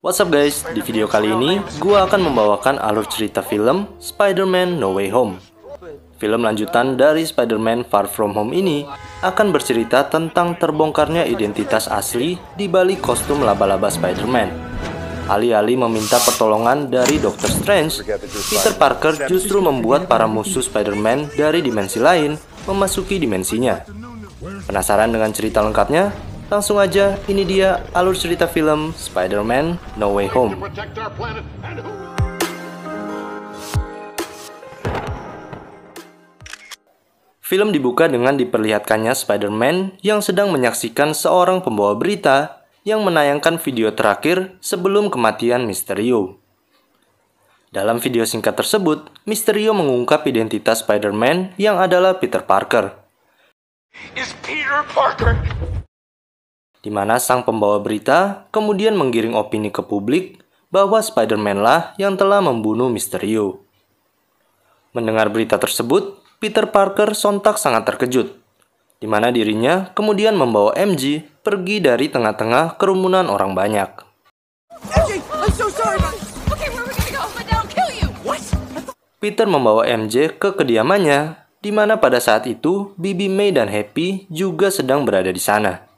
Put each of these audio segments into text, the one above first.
What's up guys, di video kali ini gua akan membawakan alur cerita film Spider-Man No Way Home. Film lanjutan dari Spider-Man Far From Home ini akan bercerita tentang terbongkarnya identitas asli di balik kostum laba-laba Spider-Man. Alih-alih meminta pertolongan dari Dr. Strange, Peter Parker justru membuat para musuh Spider-Man dari dimensi lain memasuki dimensinya. Penasaran dengan cerita lengkapnya? Langsung aja, ini dia alur cerita film Spider-Man No Way Home. Film dibuka dengan diperlihatkannya Spider-Man yang sedang menyaksikan seorang pembawa berita yang menayangkan video terakhir sebelum kematian Mysterio. Dalam video singkat tersebut, Mysterio mengungkap identitas Spider-Man yang adalah Peter Parker. Di mana sang pembawa berita kemudian menggiring opini ke publik bahwa Spider-Man lah yang telah membunuh Mysterio. Mendengar berita tersebut, Peter Parker sontak sangat terkejut, di mana dirinya kemudian membawa MJ pergi dari tengah-tengah kerumunan orang banyak. Peter membawa MJ ke kediamannya, di mana pada saat itu Bibi May dan Happy juga sedang berada di sana.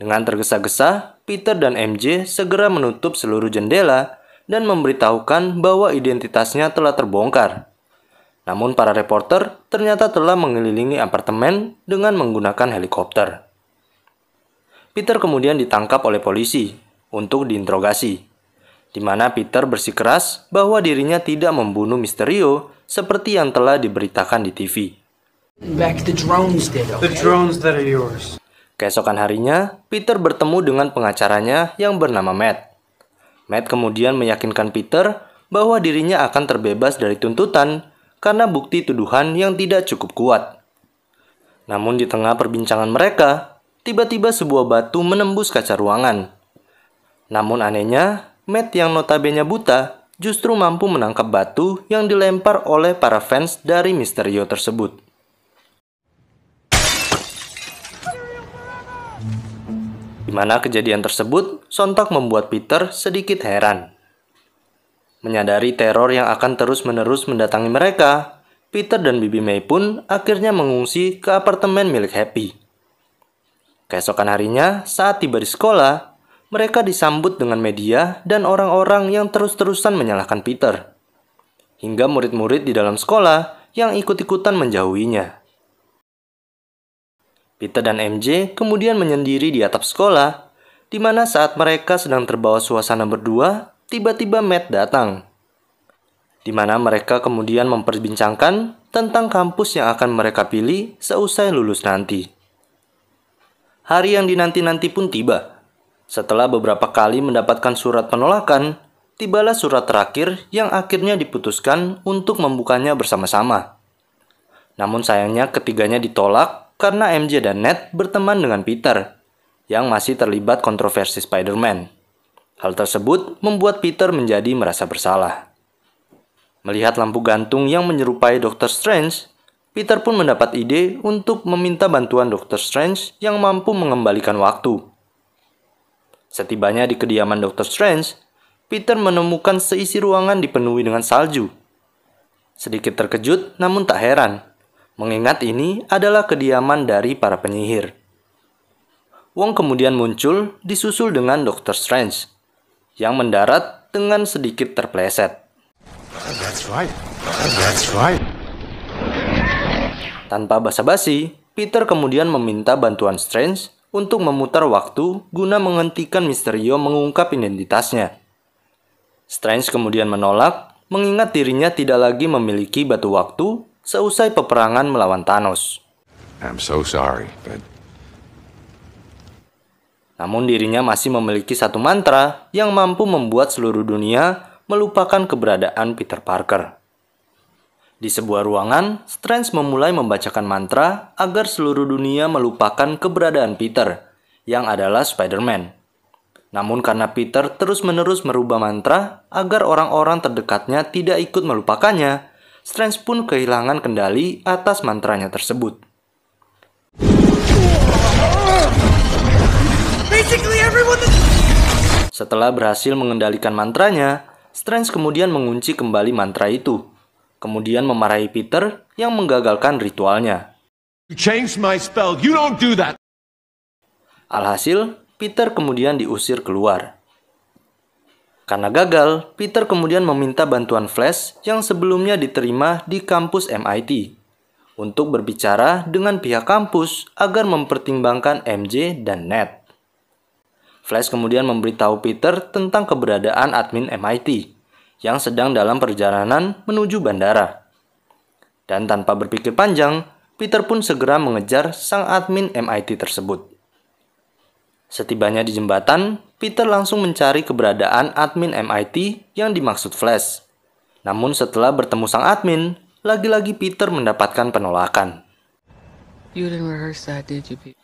Dengan tergesa-gesa, Peter dan MJ segera menutup seluruh jendela dan memberitahukan bahwa identitasnya telah terbongkar. Namun para reporter ternyata telah mengelilingi apartemen dengan menggunakan helikopter. Peter kemudian ditangkap oleh polisi untuk diinterogasi, di mana Peter bersikeras bahwa dirinya tidak membunuh Mysterio seperti yang telah diberitakan di TV. Back the drones did, okay? The drones that are yours. Keesokan harinya, Peter bertemu dengan pengacaranya yang bernama Matt. Matt kemudian meyakinkan Peter bahwa dirinya akan terbebas dari tuntutan karena bukti tuduhan yang tidak cukup kuat. Namun di tengah perbincangan mereka, tiba-tiba sebuah batu menembus kaca ruangan. Namun anehnya, Matt yang notabene buta justru mampu menangkap batu yang dilempar oleh para fans dari Mysterio tersebut. Di mana kejadian tersebut sontak membuat Peter sedikit heran. Menyadari teror yang akan terus-menerus mendatangi mereka, Peter dan Bibi May pun akhirnya mengungsi ke apartemen milik Happy. Keesokan harinya, saat tiba di sekolah, mereka disambut dengan media dan orang-orang yang terus-terusan menyalahkan Peter. Hingga murid-murid di dalam sekolah yang ikut-ikutan menjauhinya. Peter dan MJ kemudian menyendiri di atap sekolah, di mana saat mereka sedang terbawa suasana berdua, tiba-tiba Matt datang. Di mana mereka kemudian memperbincangkan tentang kampus yang akan mereka pilih seusai lulus nanti. Hari yang dinanti-nanti pun tiba. Setelah beberapa kali mendapatkan surat penolakan, tibalah surat terakhir yang akhirnya diputuskan untuk membukanya bersama-sama. Namun sayangnya ketiganya ditolak karena MJ dan Ned berteman dengan Peter, yang masih terlibat kontroversi Spider-Man. Hal tersebut membuat Peter menjadi merasa bersalah. Melihat lampu gantung yang menyerupai Dr. Strange, Peter pun mendapat ide untuk meminta bantuan Dr. Strange yang mampu mengembalikan waktu. Setibanya di kediaman Dr. Strange, Peter menemukan seisi ruangan dipenuhi dengan salju. Sedikit terkejut namun tak heran, mengingat ini adalah kediaman dari para penyihir. Wong kemudian muncul disusul dengan Dr. Strange, yang mendarat dengan sedikit terpleset. That's right. Tanpa basa-basi, Peter kemudian meminta bantuan Strange untuk memutar waktu guna menghentikan Mysterio mengungkap identitasnya. Strange kemudian menolak, mengingat dirinya tidak lagi memiliki batu waktu seusai peperangan melawan Thanos. I'm so sorry, but... Namun dirinya masih memiliki satu mantra yang mampu membuat seluruh dunia melupakan keberadaan Peter Parker. Di sebuah ruangan, Strange memulai membacakan mantra agar seluruh dunia melupakan keberadaan Peter, yang adalah Spider-Man. Namun karena Peter terus-menerus merubah mantra agar orang-orang terdekatnya tidak ikut melupakannya, Strange pun kehilangan kendali atas mantranya tersebut. Setelah berhasil mengendalikan mantranya, Strange kemudian mengunci kembali mantra itu, kemudian memarahi Peter yang menggagalkan ritualnya. You changed my spell. You don't do that. Alhasil, Peter kemudian diusir keluar. Karena gagal, Peter kemudian meminta bantuan Flash yang sebelumnya diterima di kampus MIT untuk berbicara dengan pihak kampus agar mempertimbangkan MJ dan Ned. Flash kemudian memberitahu Peter tentang keberadaan admin MIT yang sedang dalam perjalanan menuju bandara. Dan tanpa berpikir panjang, Peter pun segera mengejar sang admin MIT tersebut. Setibanya di jembatan, Peter langsung mencari keberadaan admin MIT yang dimaksud Flash. Namun setelah bertemu sang admin, lagi-lagi Peter mendapatkan penolakan. You didn't rehearse that, did you, Pete?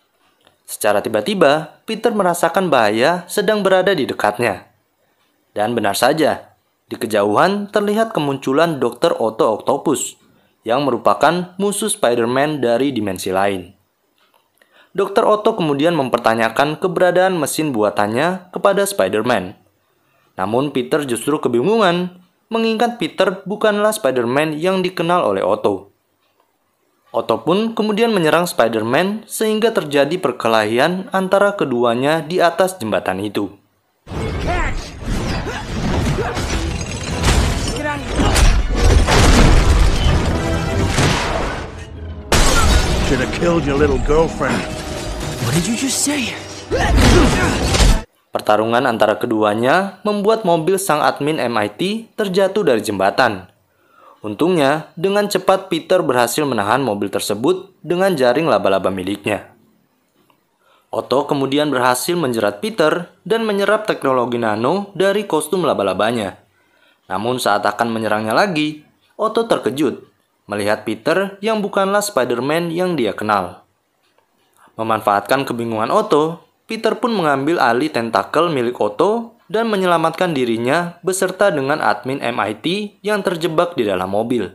Secara tiba-tiba, Peter merasakan bahaya sedang berada di dekatnya. Dan benar saja, di kejauhan terlihat kemunculan Dr. Otto Octopus yang merupakan musuh Spider-Man dari dimensi lain. Dr. Otto kemudian mempertanyakan keberadaan mesin buatannya kepada Spider-Man. Namun Peter justru kebingungan, mengingat Peter bukanlah Spider-Man yang dikenal oleh Otto. Otto pun kemudian menyerang Spider-Man sehingga terjadi perkelahian antara keduanya di atas jembatan itu. Should have killed your little girlfriend. What did you just say? Pertarungan antara keduanya membuat mobil sang admin MIT terjatuh dari jembatan. Untungnya, dengan cepat Peter berhasil menahan mobil tersebut dengan jaring laba-laba miliknya. Otto kemudian berhasil menjerat Peter dan menyerap teknologi nano dari kostum laba-labanya. Namun saat akan menyerangnya lagi, Otto terkejut melihat Peter yang bukanlah Spider-Man yang dia kenal. Memanfaatkan kebingungan Otto, Peter pun mengambil alih tentakel milik Otto dan menyelamatkan dirinya beserta dengan admin MIT yang terjebak di dalam mobil.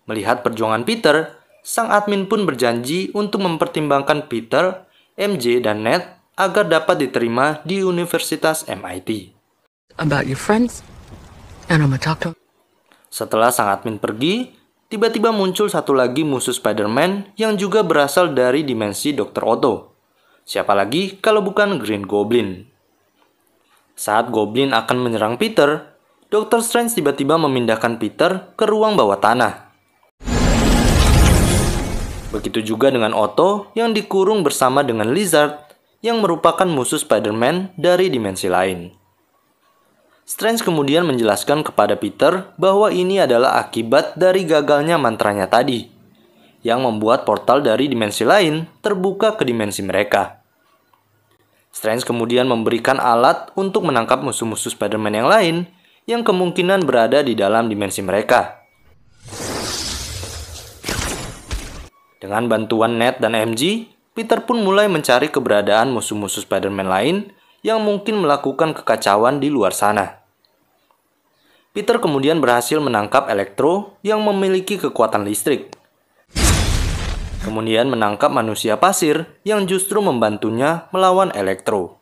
Melihat perjuangan Peter, sang admin pun berjanji untuk mempertimbangkan Peter, MJ, dan Ned agar dapat diterima di Universitas MIT. About your friends, and I'm gonna talk to. Setelah sang admin pergi, tiba-tiba muncul satu lagi musuh Spider-Man yang juga berasal dari dimensi Dr. Otto. Siapa lagi kalau bukan Green Goblin? Saat Goblin akan menyerang Peter, Dr. Strange tiba-tiba memindahkan Peter ke ruang bawah tanah. Begitu juga dengan Otto yang dikurung bersama dengan Lizard yang merupakan musuh Spider-Man dari dimensi lain. Strange kemudian menjelaskan kepada Peter bahwa ini adalah akibat dari gagalnya mantranya tadi, yang membuat portal dari dimensi lain terbuka ke dimensi mereka. Strange kemudian memberikan alat untuk menangkap musuh-musuh Spider-Man yang lain yang kemungkinan berada di dalam dimensi mereka. Dengan bantuan Ned dan MJ, Peter pun mulai mencari keberadaan musuh-musuh Spider-Man lain yang mungkin melakukan kekacauan di luar sana. Peter kemudian berhasil menangkap Electro yang memiliki kekuatan listrik. Kemudian menangkap manusia pasir yang justru membantunya melawan Electro.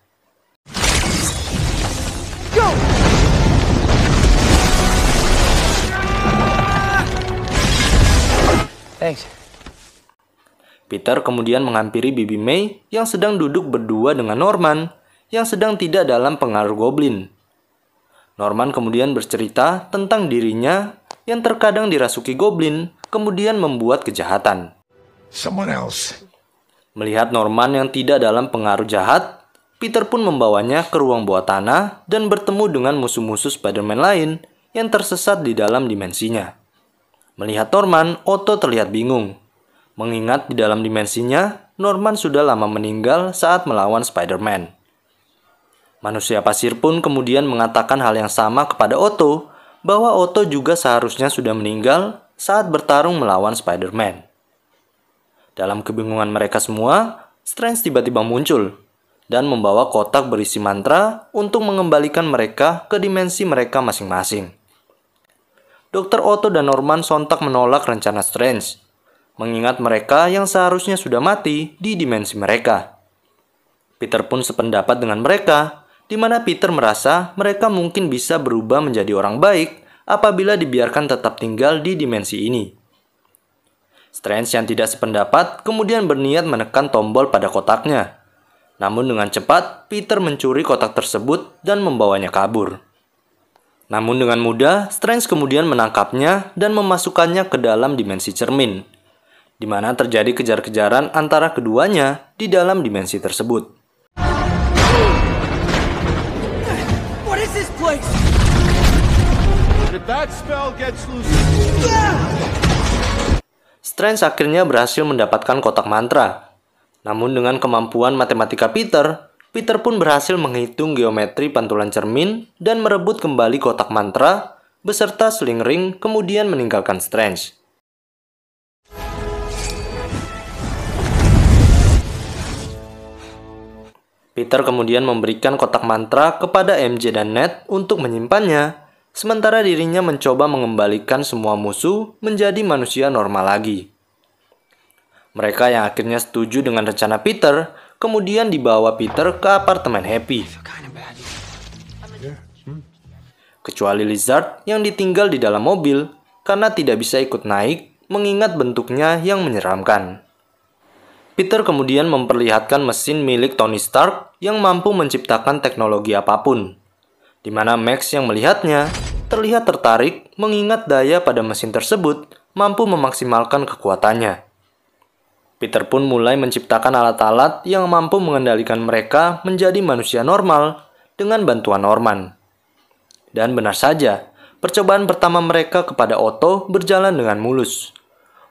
Thanks. Peter kemudian menghampiri Bibi May yang sedang duduk berdua dengan Norman yang sedang tidak dalam pengaruh Goblin. Norman kemudian bercerita tentang dirinya yang terkadang dirasuki Goblin kemudian membuat kejahatan. Someone else. Melihat Norman yang tidak dalam pengaruh jahat, Peter pun membawanya ke ruang bawah tanah dan bertemu dengan musuh-musuh Spider-Man lain yang tersesat di dalam dimensinya. Melihat Norman, Otto terlihat bingung. Mengingat di dalam dimensinya, Norman sudah lama meninggal saat melawan Spider-Man. Manusia pasir pun kemudian mengatakan hal yang sama kepada Otto, bahwa Otto juga seharusnya sudah meninggal saat bertarung melawan Spider-Man. Dalam kebingungan mereka semua, Strange tiba-tiba muncul dan membawa kotak berisi mantra untuk mengembalikan mereka ke dimensi mereka masing-masing. Dr. Otto dan Norman sontak menolak rencana Strange, mengingat mereka yang seharusnya sudah mati di dimensi mereka. Peter pun sependapat dengan mereka, di mana Peter merasa mereka mungkin bisa berubah menjadi orang baik apabila dibiarkan tetap tinggal di dimensi ini. Strange yang tidak sependapat kemudian berniat menekan tombol pada kotaknya. Namun dengan cepat, Peter mencuri kotak tersebut dan membawanya kabur. Namun dengan mudah, Strange kemudian menangkapnya dan memasukkannya ke dalam dimensi cermin, di mana terjadi kejar-kejaran antara keduanya di dalam dimensi tersebut. What is this place? Did that spell get loose? Strange akhirnya berhasil mendapatkan kotak mantra. Namun dengan kemampuan matematika Peter pun berhasil menghitung geometri pantulan cermin dan merebut kembali kotak mantra beserta sling ring kemudian meninggalkan Strange. Peter kemudian memberikan kotak mantra kepada MJ dan Ned untuk menyimpannya, sementara dirinya mencoba mengembalikan semua musuh menjadi manusia normal lagi. Mereka yang akhirnya setuju dengan rencana Peter, kemudian dibawa Peter ke apartemen Happy. Kecuali Lizard yang ditinggal di dalam mobil karena tidak bisa ikut naik mengingat bentuknya yang menyeramkan. Peter kemudian memperlihatkan mesin milik Tony Stark yang mampu menciptakan teknologi apapun, di mana Max yang melihatnya terlihat tertarik mengingat daya pada mesin tersebut mampu memaksimalkan kekuatannya. Peter pun mulai menciptakan alat-alat yang mampu mengendalikan mereka menjadi manusia normal dengan bantuan Norman. Dan benar saja, percobaan pertama mereka kepada Otto berjalan dengan mulus.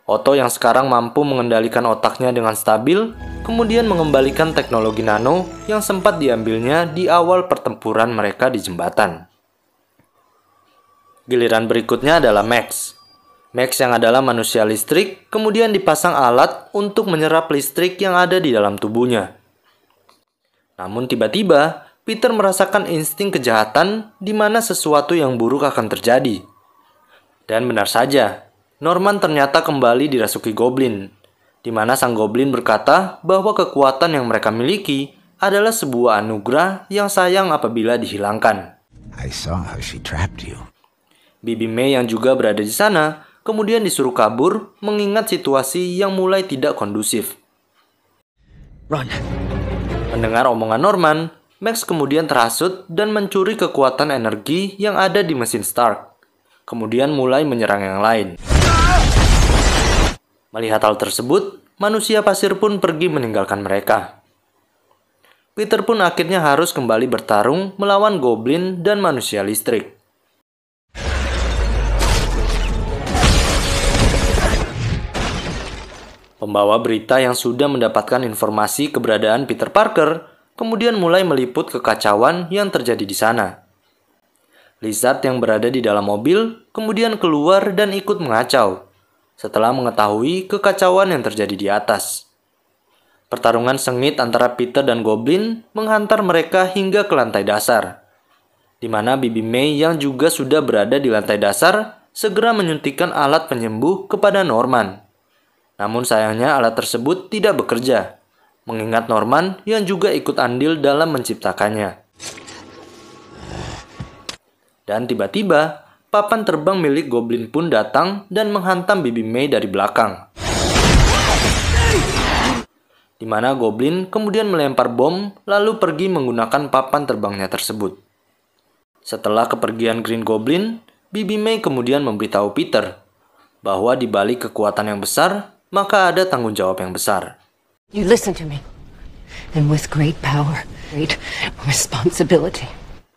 Otto yang sekarang mampu mengendalikan otaknya dengan stabil, kemudian mengembalikan teknologi nano yang sempat diambilnya di awal pertempuran mereka di jembatan. Giliran berikutnya adalah Max. Max yang adalah manusia listrik kemudian dipasang alat untuk menyerap listrik yang ada di dalam tubuhnya. Namun tiba-tiba Peter merasakan insting kejahatan di mana sesuatu yang buruk akan terjadi. Dan benar saja, Norman ternyata kembali dirasuki goblin, di mana sang goblin berkata bahwa kekuatan yang mereka miliki adalah sebuah anugerah yang sayang apabila dihilangkan. I saw how she trapped you. Bibi May yang juga berada di sana kemudian disuruh kabur mengingat situasi yang mulai tidak kondusif. Run. Mendengar omongan Norman, Max kemudian terhasut dan mencuri kekuatan energi yang ada di mesin Stark. Kemudian mulai menyerang yang lain. Melihat hal tersebut, manusia pasir pun pergi meninggalkan mereka. Peter pun akhirnya harus kembali bertarung melawan goblin dan manusia listrik. Pembawa berita yang sudah mendapatkan informasi keberadaan Peter Parker kemudian mulai meliput kekacauan yang terjadi di sana. Lizard yang berada di dalam mobil kemudian keluar dan ikut mengacau setelah mengetahui kekacauan yang terjadi di atas. Pertarungan sengit antara Peter dan Goblin menghantar mereka hingga ke lantai dasar, di mana Bibi May yang juga sudah berada di lantai dasar segera menyuntikkan alat penyembuh kepada Norman. Namun sayangnya alat tersebut tidak bekerja, mengingat Norman yang juga ikut andil dalam menciptakannya. Dan tiba-tiba, papan terbang milik Goblin pun datang dan menghantam Bibi May dari belakang. Di mana Goblin kemudian melempar bom lalu pergi menggunakan papan terbangnya tersebut. Setelah kepergian Green Goblin, Bibi May kemudian memberitahu Peter bahwa di balik kekuatan yang besar, maka ada tanggung jawab yang besar. You listen to me. And with great power, great responsibility.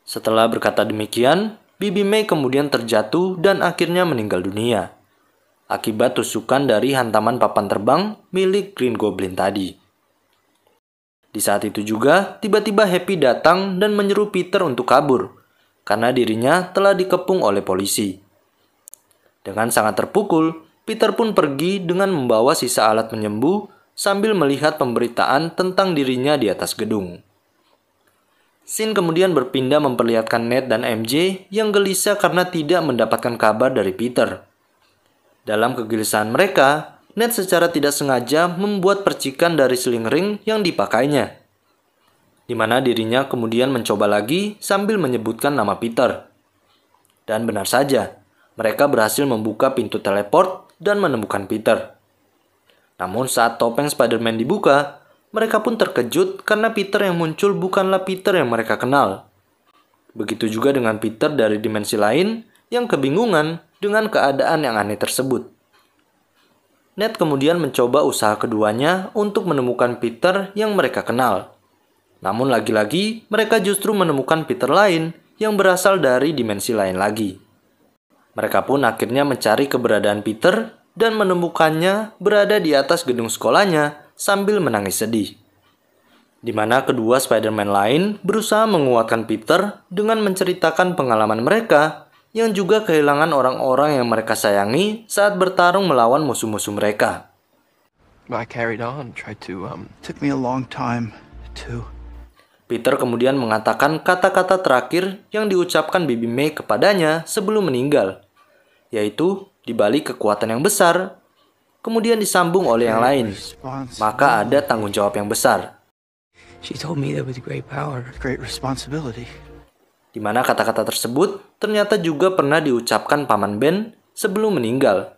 Setelah berkata demikian, Bibi May kemudian terjatuh dan akhirnya meninggal dunia akibat tusukan dari hantaman papan terbang milik Green Goblin tadi. Di saat itu juga, tiba-tiba Happy datang dan menyeru Peter untuk kabur karena dirinya telah dikepung oleh polisi. Dengan sangat terpukul, Peter pun pergi dengan membawa sisa alat penyembuh sambil melihat pemberitaan tentang dirinya di atas gedung. Scene kemudian berpindah memperlihatkan Ned dan MJ yang gelisah karena tidak mendapatkan kabar dari Peter. Dalam kegelisahan mereka, Ned secara tidak sengaja membuat percikan dari sling ring yang dipakainya. di mana dirinya kemudian mencoba lagi sambil menyebutkan nama Peter. Dan benar saja, mereka berhasil membuka pintu teleport dan menemukan Peter. Namun saat topeng Spider-Man dibuka, mereka pun terkejut karena Peter yang muncul bukanlah Peter yang mereka kenal. Begitu juga dengan Peter dari dimensi lain yang kebingungan dengan keadaan yang aneh tersebut. Ned kemudian mencoba usaha keduanya untuk menemukan Peter yang mereka kenal. Namun lagi-lagi mereka justru menemukan Peter lain yang berasal dari dimensi lain lagi. Mereka pun akhirnya mencari keberadaan Peter dan menemukannya berada di atas gedung sekolahnya sambil menangis sedih. Di mana kedua Spider-Man lain berusaha menguatkan Peter dengan menceritakan pengalaman mereka yang juga kehilangan orang-orang yang mereka sayangi saat bertarung melawan musuh-musuh mereka. I carried on, tried to, Took me a long time, too. Peter kemudian mengatakan kata-kata terakhir yang diucapkan Bibi May kepadanya sebelum meninggal, yaitu di balik kekuatan yang besar, kemudian disambung oleh yang lain, maka ada tanggung jawab yang besar. She told me that with great power. Great responsibility. Di mana kata-kata tersebut ternyata juga pernah diucapkan Paman Ben sebelum meninggal.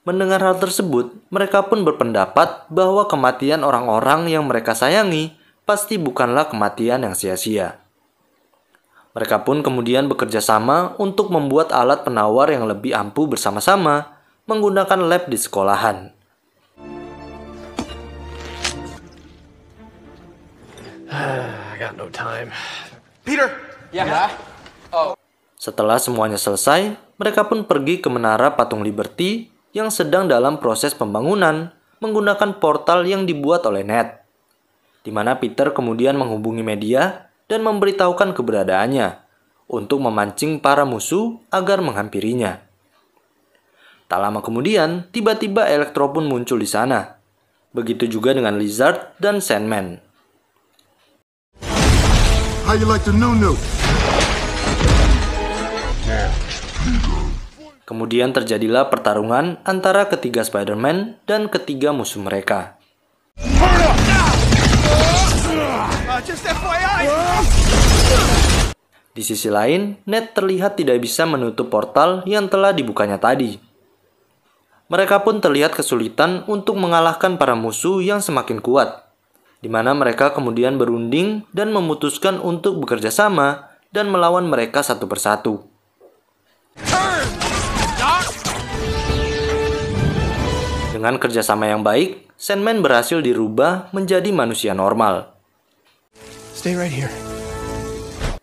Mendengar hal tersebut, mereka pun berpendapat bahwa kematian orang-orang yang mereka sayangi pasti bukanlah kematian yang sia-sia. Mereka pun kemudian bekerja sama untuk membuat alat penawar yang lebih ampuh bersama-sama menggunakan lab di sekolahan. I got no time. Peter! Yeah? Setelah semuanya selesai, mereka pun pergi ke menara patung Liberty yang sedang dalam proses pembangunan menggunakan portal yang dibuat oleh Ned, di mana Peter kemudian menghubungi media dan memberitahukan keberadaannya untuk memancing para musuh agar menghampirinya. Tak lama kemudian, tiba-tiba Electro pun muncul di sana. Begitu juga dengan Lizard dan Sandman. How you like the new? Kemudian terjadilah pertarungan antara ketiga Spider-Man dan ketiga musuh mereka. Di sisi lain, Ned terlihat tidak bisa menutup portal yang telah dibukanya tadi. Mereka pun terlihat kesulitan untuk mengalahkan para musuh yang semakin kuat, di mana mereka kemudian berunding dan memutuskan untuk bekerja sama dan melawan mereka satu persatu. Dengan kerjasama yang baik, Sandman berhasil dirubah menjadi manusia normal. Stay right here.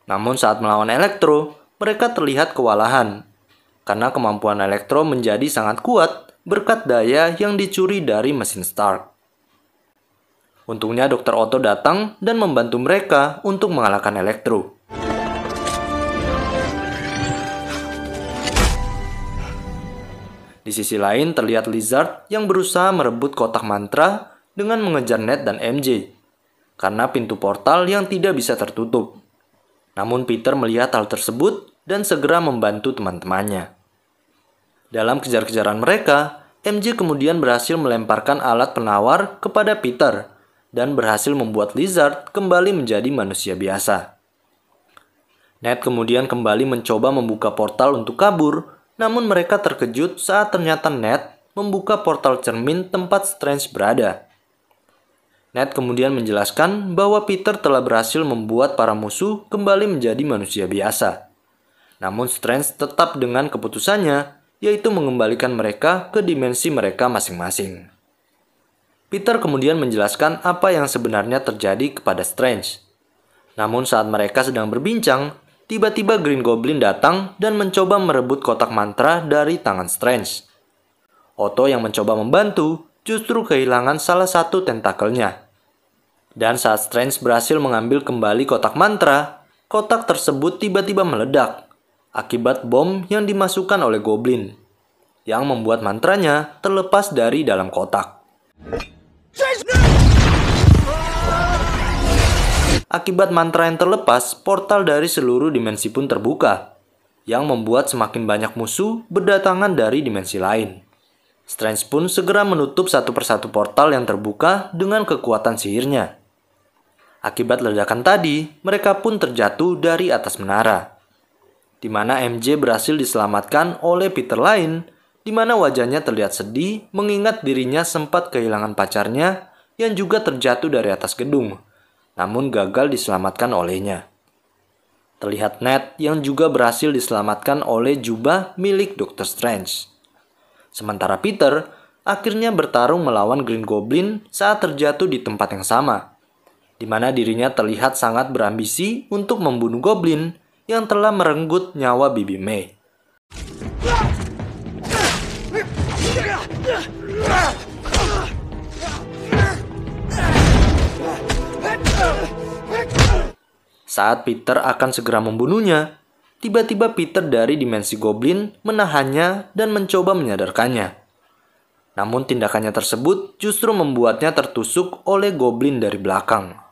Namun saat melawan Electro, mereka terlihat kewalahan, karena kemampuan Electro menjadi sangat kuat berkat daya yang dicuri dari mesin Stark. Untungnya Dr. Otto datang dan membantu mereka untuk mengalahkan Electro. Di sisi lain terlihat Lizard yang berusaha merebut kotak mantra dengan mengejar Ned dan MJ, karena pintu portal yang tidak bisa tertutup. Namun Peter melihat hal tersebut dan segera membantu teman-temannya. Dalam kejar-kejaran mereka, MJ kemudian berhasil melemparkan alat penawar kepada Peter dan berhasil membuat Lizard kembali menjadi manusia biasa. Ned kemudian kembali mencoba membuka portal untuk kabur, namun mereka terkejut saat ternyata Ned membuka portal cermin tempat Strange berada. Ned kemudian menjelaskan bahwa Peter telah berhasil membuat para musuh kembali menjadi manusia biasa. Namun Strange tetap dengan keputusannya, yaitu mengembalikan mereka ke dimensi mereka masing-masing. Peter kemudian menjelaskan apa yang sebenarnya terjadi kepada Strange. Namun saat mereka sedang berbincang, tiba-tiba Green Goblin datang dan mencoba merebut kotak mantra dari tangan Strange. Otto yang mencoba membantu justru kehilangan salah satu tentakelnya. Dan saat Strange berhasil mengambil kembali kotak mantra, kotak tersebut tiba-tiba meledak akibat bom yang dimasukkan oleh Goblin, yang membuat mantranya terlepas dari dalam kotak. Akibat mantra yang terlepas, portal dari seluruh dimensi pun terbuka, yang membuat semakin banyak musuh berdatangan dari dimensi lain. Strange pun segera menutup satu persatu portal yang terbuka dengan kekuatan sihirnya. Akibat ledakan tadi, mereka pun terjatuh dari atas menara. Di mana MJ berhasil diselamatkan oleh Peter lain, di mana wajahnya terlihat sedih mengingat dirinya sempat kehilangan pacarnya yang juga terjatuh dari atas gedung, namun gagal diselamatkan olehnya. Terlihat Ned yang juga berhasil diselamatkan oleh jubah milik Dr. Strange. Sementara Peter akhirnya bertarung melawan Green Goblin saat terjatuh di tempat yang sama, di mana dirinya terlihat sangat berambisi untuk membunuh Goblin yang telah merenggut nyawa Bibi May. Saat Peter akan segera membunuhnya, tiba-tiba Peter dari dimensi Goblin menahannya dan mencoba menyadarkannya. Namun tindakannya tersebut justru membuatnya tertusuk oleh Goblin dari belakang.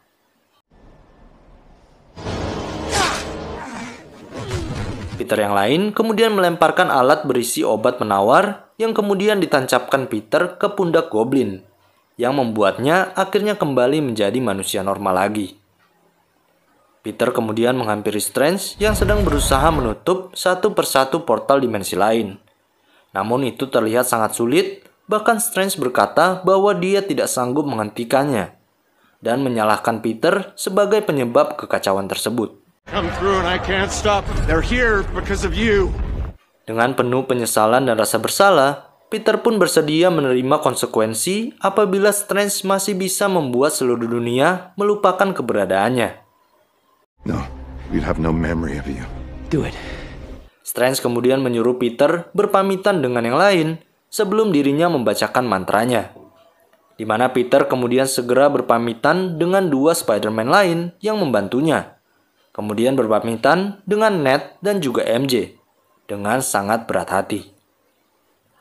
Peter yang lain kemudian melemparkan alat berisi obat penawar yang kemudian ditancapkan Peter ke pundak Goblin, yang membuatnya akhirnya kembali menjadi manusia normal lagi. Peter kemudian menghampiri Strange yang sedang berusaha menutup satu persatu portal dimensi lain. Namun itu terlihat sangat sulit, bahkan Strange berkata bahwa dia tidak sanggup menghentikannya dan menyalahkan Peter sebagai penyebab kekacauan tersebut. Come through and I can't stop. They're here because of you. Dengan penuh penyesalan dan rasa bersalah, Peter pun bersedia menerima konsekuensi apabila Strange masih bisa membuat seluruh dunia melupakan keberadaannya. No, we'd have no memory of you. Do it. Strange kemudian menyuruh Peter berpamitan dengan yang lain sebelum dirinya membacakan mantranya. Di mana Peter kemudian segera berpamitan dengan dua Spider-Man lain yang membantunya. Kemudian berpamitan dengan Ned dan juga MJ dengan sangat berat hati.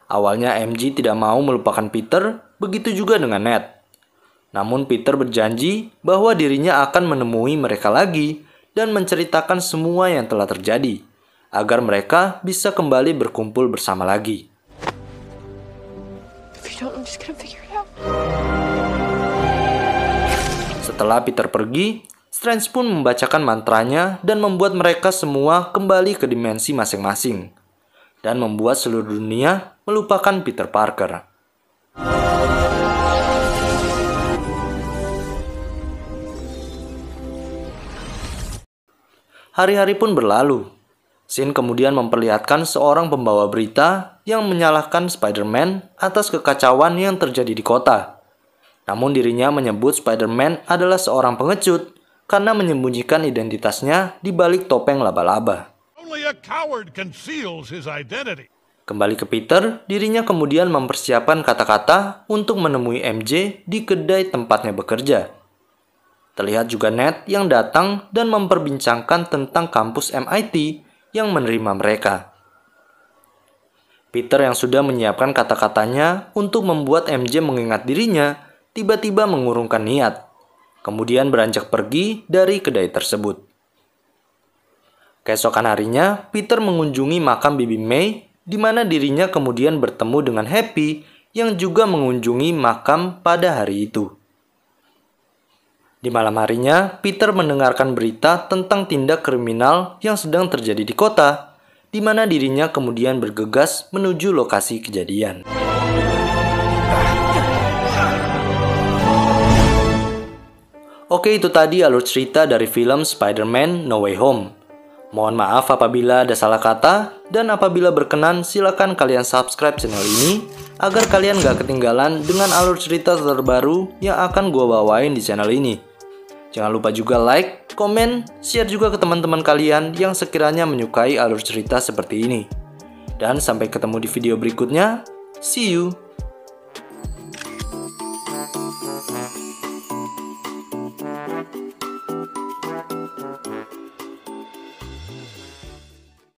Awalnya MJ tidak mau melupakan Peter, begitu juga dengan Ned. Namun Peter berjanji bahwa dirinya akan menemui mereka lagi dan menceritakan semua yang telah terjadi, agar mereka bisa kembali berkumpul bersama lagi. Setelah Peter pergi, Strange pun membacakan mantranya dan membuat mereka semua kembali ke dimensi masing-masing, dan membuat seluruh dunia melupakan Peter Parker. Hari-hari pun berlalu. Sin kemudian memperlihatkan seorang pembawa berita yang menyalahkan Spider-Man atas kekacauan yang terjadi di kota. Namun dirinya menyebut Spider-Man adalah seorang pengecut karena menyembunyikan identitasnya di balik topeng laba-laba. Only a coward conceals his identity. Kembali ke Peter, dirinya kemudian mempersiapkan kata-kata untuk menemui MJ di kedai tempatnya bekerja. Terlihat juga Ned yang datang dan memperbincangkan tentang kampus MIT yang menerima mereka. Peter yang sudah menyiapkan kata-katanya untuk membuat MJ mengingat dirinya, tiba-tiba mengurungkan niat, kemudian beranjak pergi dari kedai tersebut. Keesokan harinya, Peter mengunjungi makam Bibi May, di mana dirinya kemudian bertemu dengan Happy yang juga mengunjungi makam pada hari itu. Di malam harinya, Peter mendengarkan berita tentang tindak kriminal yang sedang terjadi di kota, di mana dirinya kemudian bergegas menuju lokasi kejadian. Oke, itu tadi alur cerita dari film Spider-Man No Way Home. Mohon maaf apabila ada salah kata, dan apabila berkenan silakan kalian subscribe channel ini agar kalian gak ketinggalan dengan alur cerita terbaru yang akan gue bawain di channel ini. Jangan lupa juga like, komen, share juga ke teman-teman kalian yang sekiranya menyukai alur cerita seperti ini. Dan sampai ketemu di video berikutnya. See you!